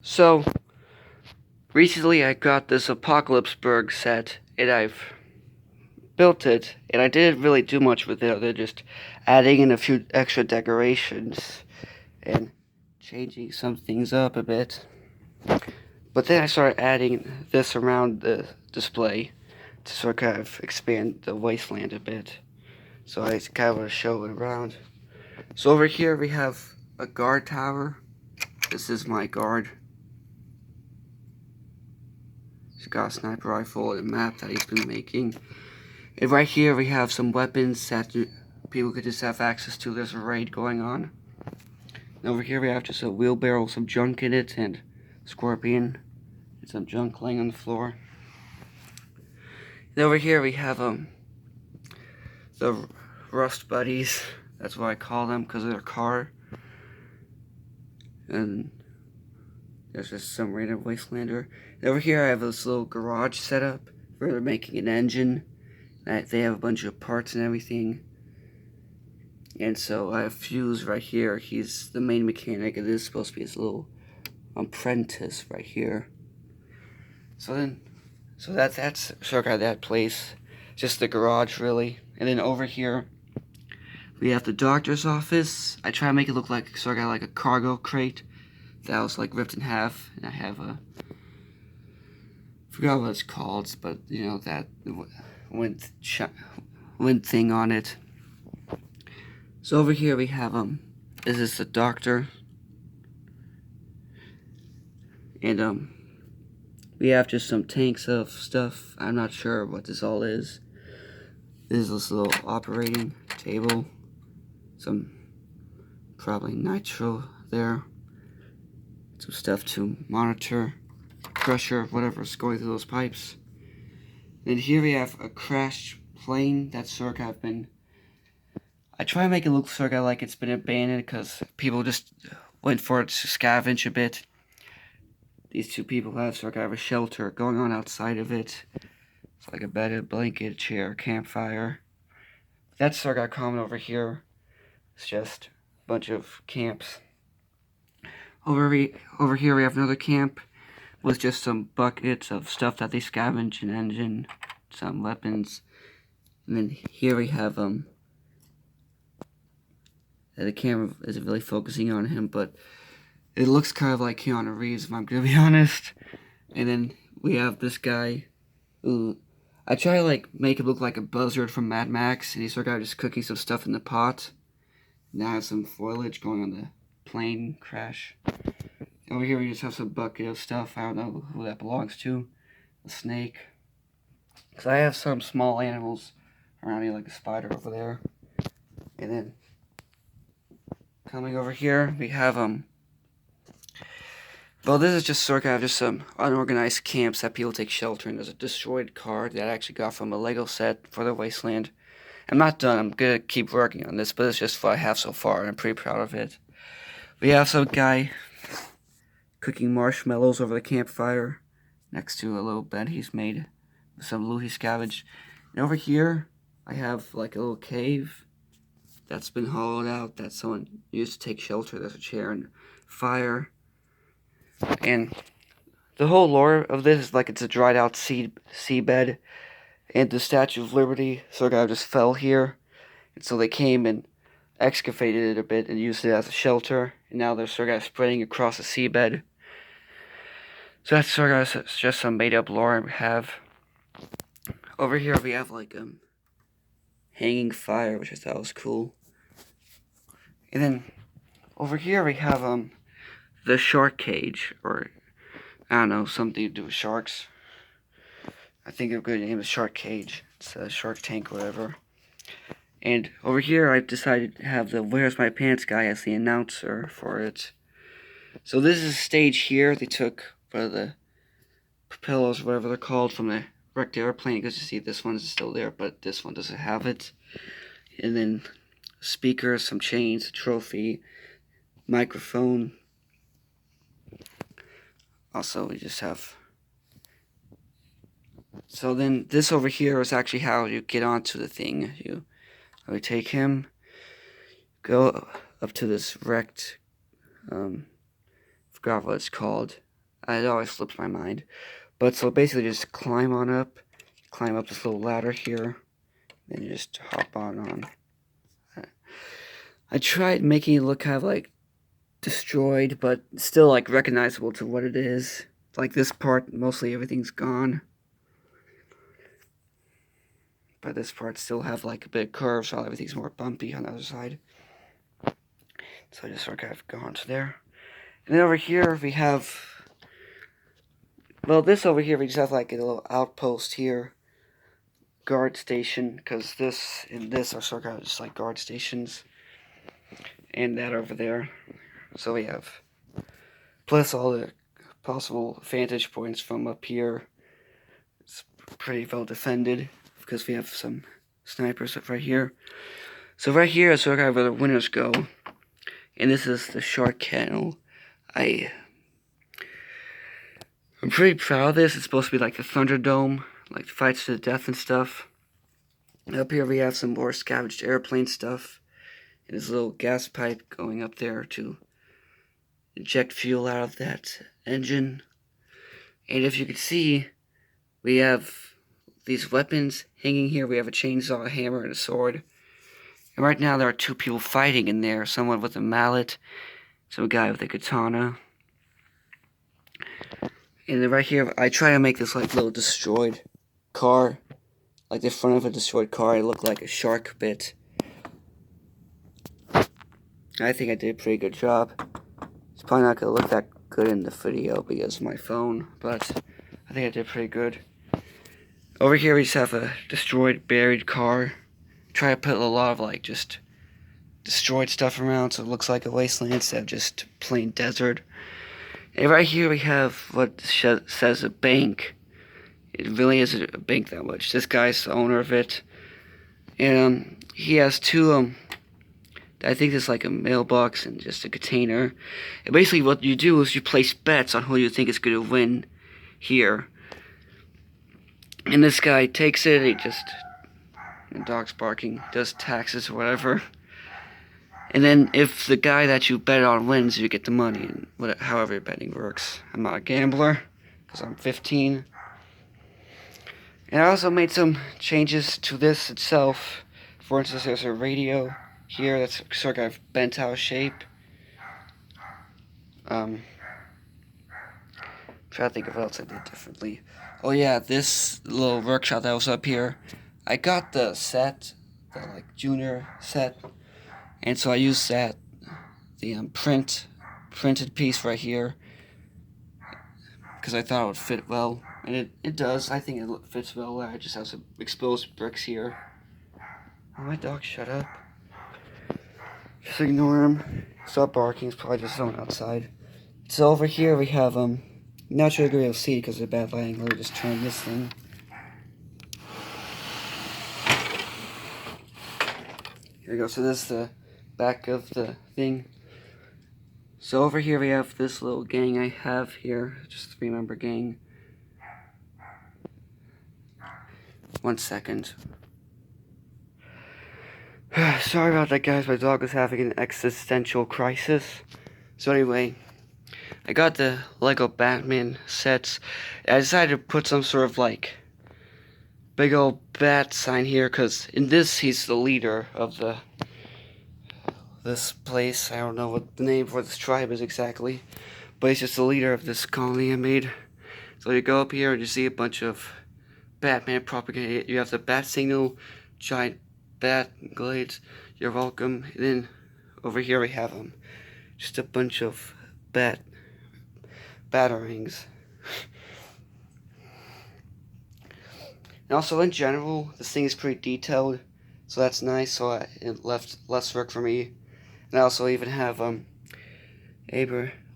So, recently I got this Apocalypseburg set, and I've built it, and I didn't really do much with it other than just adding in a few extra decorations and changing some things up a bit. But then I started adding this around the display to sort of kind of expand the Wasteland a bit. So I kind of want to show it around. So over here we have a guard tower. This is my guard. He's got a sniper rifle and a map that he's been making. And right here we have some weapons that people could just have access to. There's a raid going on. And over here we have just a wheelbarrow with some junk in it and scorpion and some junk laying on the floor. And over here we have the Rust Buddies. That's what I call them because of their car. And there's just some random Wastelander. And over here I have this little garage set up where they're making an engine. They have a bunch of parts and everything. And so I have Fuse right here. He's the main mechanic, and this is supposed to be his little apprentice right here. So that's sort of that place. Just the garage, really. And then over here, we have the doctor's office. I try to make it look like sort of like a cargo crate that was like ripped in half. And I have a, forgot what it's called, but you know, that wind thing on it. So over here we have this is the doctor, and we have just some tanks of stuff. I'm not sure what this all is. This is this little operating table, some probably nitro there, some stuff to monitor pressure, whatever's going through those pipes. And here we have a crashed plane that's sort of been. I try to make it look sort of like it's been abandoned because people just went for it to scavenge a bit. These two people have sort of a shelter going on outside of it. It's like a bed, a blanket, a chair, campfire. That's sort of common over here. It's just a bunch of camps. Over here we have another camp with just some buckets of stuff that they scavenge, an engine, some weapons. And then here we have the camera isn't really focusing on him, but it looks kind of like Keanu Reeves, if I'm gonna be honest. And then we have this guy who I try to like make it look like a buzzard from Mad Max, and he's sort of just cooking some stuff in the pot. Now I have some foliage going on the plane crash. Over here we just have some bucket of stuff. I don't know who that belongs to. A snake. Because I have some small animals around me, like a spider over there. And then coming over here, we have well, this is just sort of just some unorganized camps that people take shelter in. There's a destroyed car that I actually got from a Lego set for the Wasteland. I'm not done. I'm gonna keep working on this, but it's just what I have so far, and I'm pretty proud of it. We have some guy cooking marshmallows over the campfire next to a little bed he's made with some loot he scavenged. And over here, I have like a little cave that's been hollowed out that someone used to take shelter. There's a chair and fire. And the whole lore of this is like it's a dried out seabed. And the Statue of Liberty sort of just fell here. And so they came and excavated it a bit and used it as a shelter. And now they're sort of spreading across the seabed. So that's sort of just some made up lore we have. Over here we have like hanging fire, which I thought was cool. And then over here we have the shark cage, or I don't know, something to do with sharks. I think a good name is Shark Cage. It's a Shark Tank, whatever. And over here I've decided to have the Where's My Pants guy as the announcer for it. So this is a stage here they took for the propellers, whatever they're called, from the wrecked airplane. Because you see this one is still there, but this one doesn't have it. And then speakers, some chains, a trophy, microphone. Also, we just have. So then this over here is actually how you get onto the thing. You take him, go up to this wrecked, forgot what it's called, It always slips my mind. But so basically just climb up this little ladder here, then you just hop on. I tried making it look kind of like destroyed, but still like recognizable to what it is. Like this part, mostly everything's gone. But this part still have like a bit of curves, while everything's more bumpy on the other side. So I just sort of gone to there. And then over here we have, well, this over here we just have like a little outpost here, guard station, because this and this are sort of just like guard stations, and that over there. So we have, plus all the possible vantage points from up here. It's pretty well defended because we have some snipers right here. So right here is sort of where the winners go, and this is the shark kennel. I'm pretty proud of this. It's supposed to be like the Thunderdome, like fights to the death and stuff. Up here we have some more scavenged airplane stuff. And this little gas pipe going up there to inject fuel out of that engine. And if you can see, we have these weapons hanging here. We have a chainsaw, a hammer, and a sword. And right now there are two people fighting in there. Someone with a mallet, some guy with a katana. And then right here, I try to make this like little destroyed car. Like the front of a destroyed car, it looked like a shark bit. I think I did a pretty good job. It's probably not going to look that good in the video because of my phone, but I think I did pretty good. Over here we just have a destroyed, buried car. Try to put a lot of like just destroyed stuff around so it looks like a wasteland instead of just plain desert. And right here we have what says a bank. It really isn't a bank that much. This guy's the owner of it. And he has two, I think there's like a mailbox and just a container. And basically what you do is you place bets on who you think is going to win here. And this guy takes it, he just, the dog's barking, does taxes or whatever. And then if the guy that you bet on wins, you get the money. And whatever, however betting works. I'm not a gambler, because I'm 15. And I also made some changes to this itself. For instance, there's a radio here that's sort of bent out of shape. Try to think of what else I did differently. Oh yeah, this little workshop that was up here, I got the set, the like junior set, and so I used that, the printed piece right here, because I thought it would fit well, and it does. I think it fits well. I just have some exposed bricks here. Oh, my dog, shut up. Just ignore him. Stop barking. It's probably just someone outside. So over here we have not sure you'll see because of the bad lighting. Let me just turn this thing. Here we go. So this is the back of the thing. So over here we have this little gang I have here. Just a 3-member gang. 1 second. Sorry about that, guys. My dog was having an existential crisis. So anyway, I got the Lego Batman sets. I decided to put some sort of like big old bat sign here because in this he's the leader of this place. I don't know what the name for this tribe is exactly, but he's just the leader of this colony I made. So you go up here and you see a bunch of Batman propaganda. You have the bat signal, giant bat glades. You're welcome. And then over here we have just a bunch of batarangs. And also in general, this thing is pretty detailed, so that's nice. So it left less work for me. And I also even have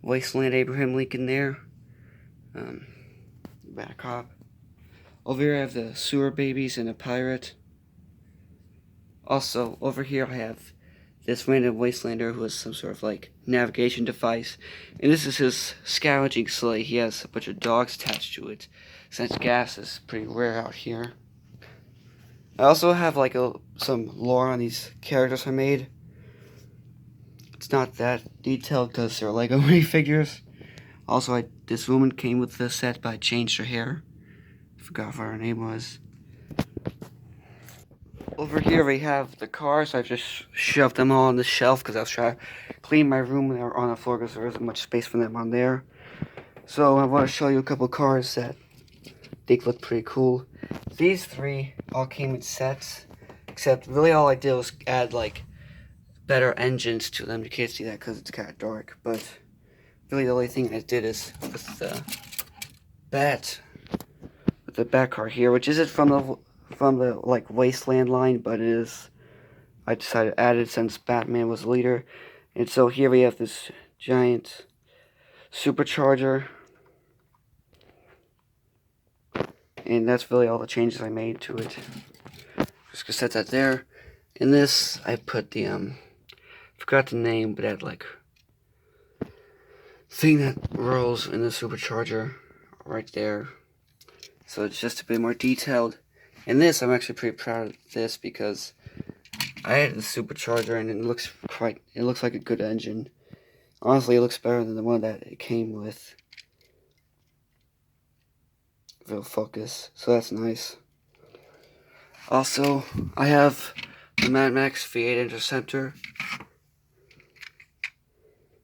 Wasteland Abraham Lincoln there. Bad cop. Over here I have the sewer babies and a pirate. Also over here I have this random wastelander who has some sort of like navigation device, and this is his scavenging sleigh. He has a bunch of dogs attached to it, since gas is pretty rare out here. I also have like some lore on these characters I made. It's not that detailed because they're Lego minifigures, Also, this woman came with the set, but I changed her hair. I forgot what her name was. Over here we have the cars. I've just shoved them all on the shelf because I was trying to clean my room and they were on the floor because there isn't much space for them on there. So I want to show you a couple cars that I think look pretty cool. These three all came in sets, except really all I did was add like better engines to them. You can't see that because it's kind of dark, but really the only thing I did is with the bat car here, which isn't from the like Wasteland line, but it is. I decided to add it since Batman was the leader, and so here we have this giant supercharger, and that's really all the changes I made to it. Just gonna set that there. In this, I put the forgot the name, but that like thing that rolls in the supercharger right there. So it's just a bit more detailed. In this, I'm actually pretty proud of this because I added the supercharger and it looks like a good engine. Honestly, it looks better than the one that it came with. Real focus, so that's nice. Also, I have the Mad Max V8 Interceptor,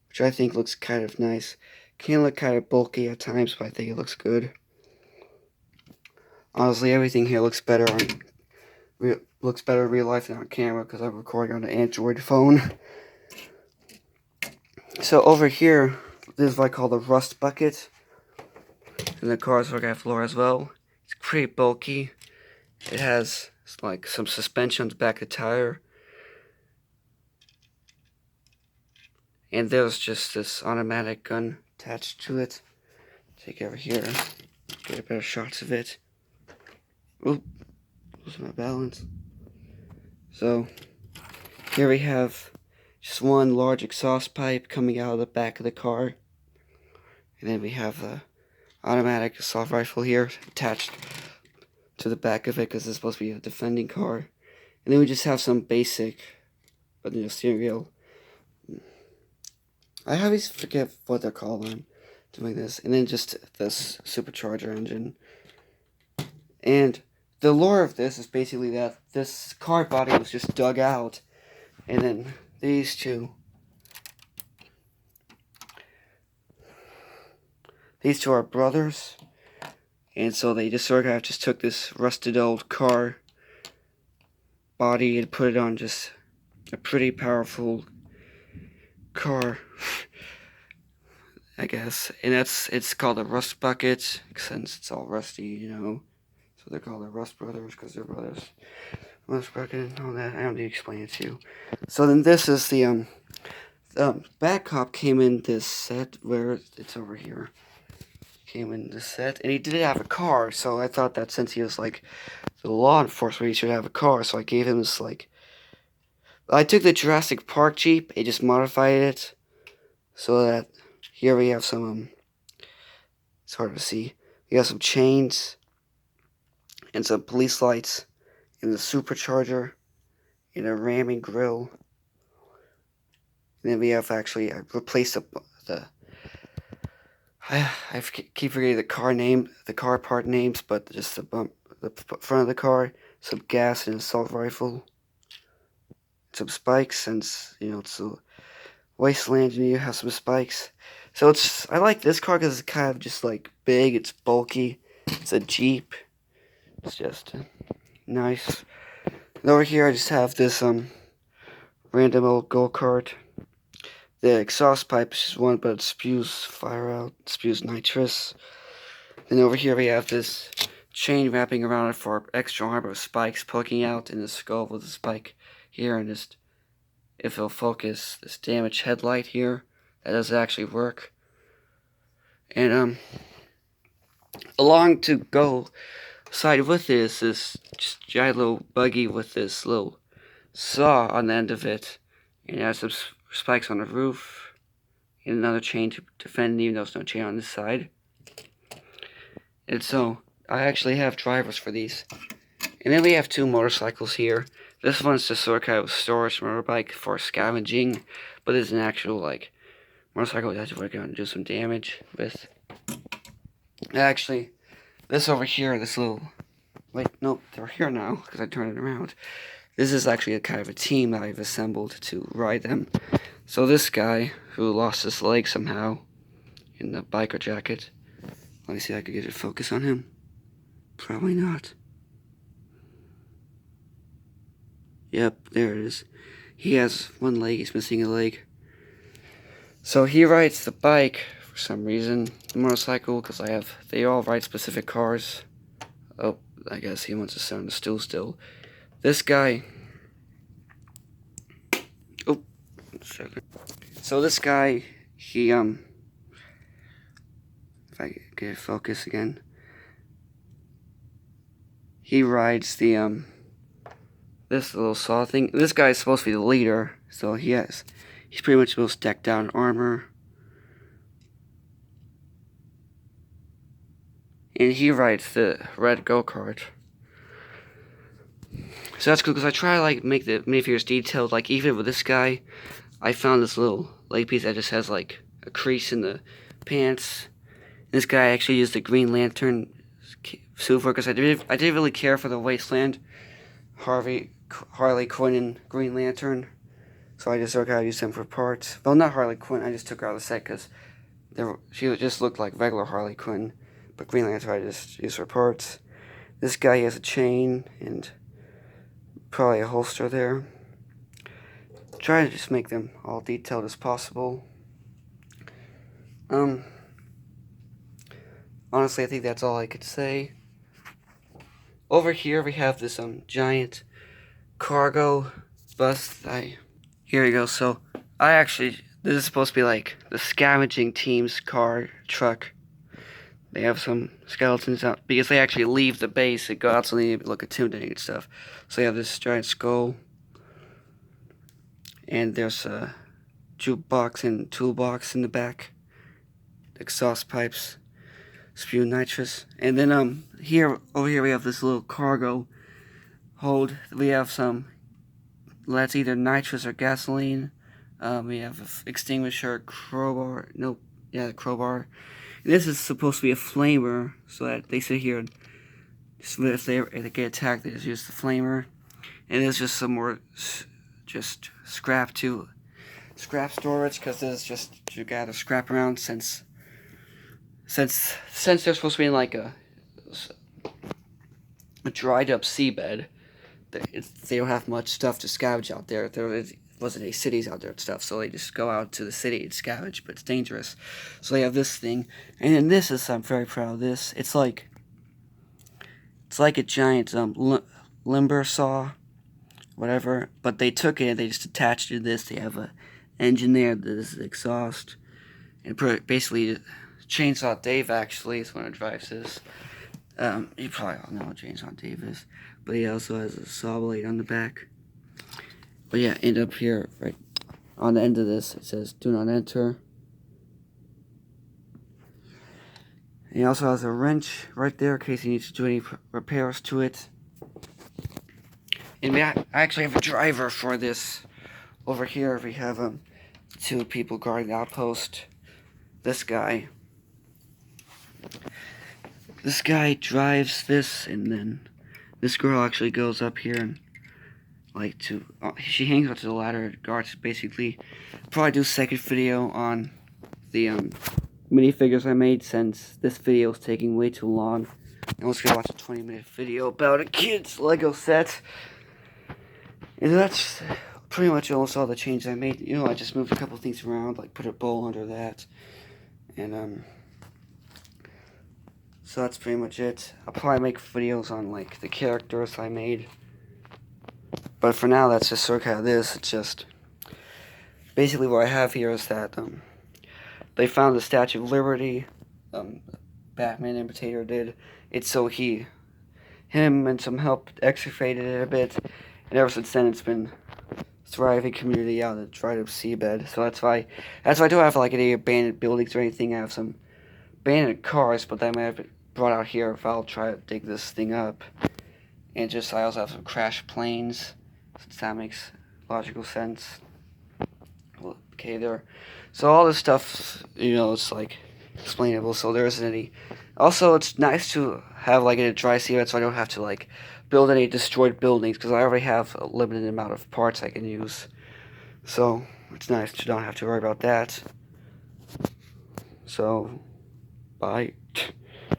which I think looks kind of nice. Can look kind of bulky at times, but I think it looks good. Honestly, everything here looks better in real life than on camera because I'm recording on an Android phone. So over here, this is what I call the rust bucket. And the car's work on floor as well. It's pretty bulky. It has like some suspension on the back of the tire. And there's just this automatic gun attached to it. Take it over here. Get a better shots of it. Oop. Losing my balance. So, here we have just one large exhaust pipe coming out of the back of the car. And then we have the automatic assault rifle here attached to the back of it because it's supposed to be a defending car. And then we just have some basic, steering wheel. I always forget what they're called when I'm doing this. And then just this supercharger engine. And the lore of this is basically that this car body was just dug out. And then these two are brothers. And so they just sort of just took this rusted old car body and put it on just a pretty powerful car, I guess. And it's called a rust bucket since it's all rusty, you know. So they're called the Rust Brothers because they're brothers. Rust bucket and all that. I don't need to explain it to you. So then this is the Bat Cop came in this set where it's over here. Came in the set, and he did have a car, so I thought that since he was like the law enforcement, he should have a car. So I gave him this like. I took the Jurassic Park Jeep, I just modified it so that here we have some. It's hard to see. We have some chains and some police lights, and the supercharger, and a ramming grill. And then we have I replaced the. I keep forgetting the car part names, but just the front of the car, some gas and assault rifle, some spikes, since it's a Wasteland, you have some spikes. So I like this car because it's kind of just like big, it's bulky, it's a Jeep, it's just nice. And over here I just have this random old go-kart. The exhaust pipe is just one, but it spews fire out, spews nitrous. Then over here we have this chain wrapping around it for extra arm of spikes poking out in the skull with a spike here, and just, if it'll focus, this damaged headlight here. That doesn't actually work. And along to go side with this just giant little buggy with this little saw on the end of it, and it has some spikes on the roof, and another chain to defend, even though there's no chain on this side. And so I actually have drivers for these. And then we have two motorcycles here. This one's just sort of kind of a storage motorbike for scavenging, but it's an actual like motorcycle is actually going to do some damage with. Actually, this over here, this little. Wait, nope, they're here now because I turned it around. This is actually a kind of a team that I've assembled to ride them. So this guy who lost his leg somehow in the biker jacket. Let me see if I can get a focus on him. Probably not. Yep, there it is. He has one leg, he's missing a leg. So he rides the bike for some reason, the motorcycle, because they all ride specific cars. Oh, I guess he wants to sit on the stool still. This guy. Oh, so this guy, he, if I get a focus again. He rides the, this little saw thing. This guy is supposed to be the leader, so he's pretty much supposed to deck down armor. And he rides the red go-kart. So that's cool, because I try to, like, make the minifigures detailed. Like, even with this guy, I found this little leg piece that just has, like, a crease in the pants. This guy actually used the Green Lantern suit for, because I didn't really care for the Wasteland Harley Quinn and Green Lantern, so I just took out used them for parts. Well, not Harley Quinn, I just took her out of the set because she just looked like regular Harley Quinn, but Green Lantern I just used for parts. This guy has a chain and probably a holster there. Try to just make them all detailed as possible. Honestly, I think that's all I could say. Over here we have this giant cargo bus. Here we go. So this is supposed to be like the scavenging team's truck. They have some skeletons out because they actually leave the base and go out, so they look intimidating and stuff. So you have this giant skull, and there's a jukebox and toolbox in the back. Exhaust pipes spew nitrous, and then over here we have this little cargo hold. We have some. That's either nitrous or gasoline. We have an extinguisher, crowbar. Nope, yeah, crowbar. And this is supposed to be a flamer, so that they sit here and if they get attacked, they just use the flamer. And there's just some more, just scrap storage, because there's just you gotta scrap around since they're supposed to be in like a dried up seabed. They don't have much stuff to scavenge out there. There wasn't any cities out there and stuff, so they just go out to the city and scavenge, but it's dangerous. So they have this thing, and then this is, I'm very proud of this. It's like a giant limber saw, whatever, but they took it and they just attached it to this. They have a engine there, this is exhaust, and basically Chainsaw Dave actually is one who drives this. You probably all know what Chainsaw Dave is, but he also has a saw blade on the back. But yeah, end up here, right on the end of this, it says "Do not enter." And he also has a wrench right there in case he needs to do any repairs to it. And I actually have a driver for this. Over here, we have two people guarding the outpost. This guy drives this, and then this girl actually goes up here and she hangs onto the ladder, guards basically. Probably do a second video on the minifigures I made, since this video is taking way too long. I was gonna watch a 20-minute video about a kid's Lego set. And that's pretty much almost all the changes I made. You know, I just moved a couple things around, like put a bowl under that. And so that's pretty much it. I'll probably make videos on like the characters I made. But for now, that's just sort of how it is. It's just basically what I have here is that they found the Statue of Liberty. Batman imitator did. It's so him and some help excavated it a bit, and ever since then it's been thriving community out of the dried up seabed. So that's why I don't have like any abandoned buildings or anything. I have some abandoned cars, but they might have been brought out here if I'll try to dig this thing up. And I also have some crashed planes, since that makes logical sense. Well, Okay, there. So all this stuff, it's like explainable. So there isn't any. Also, it's nice to have like a dry seabed, so I don't have to like build any destroyed buildings because I already have a limited amount of parts I can use. So it's nice to not have to worry about that. So, bye.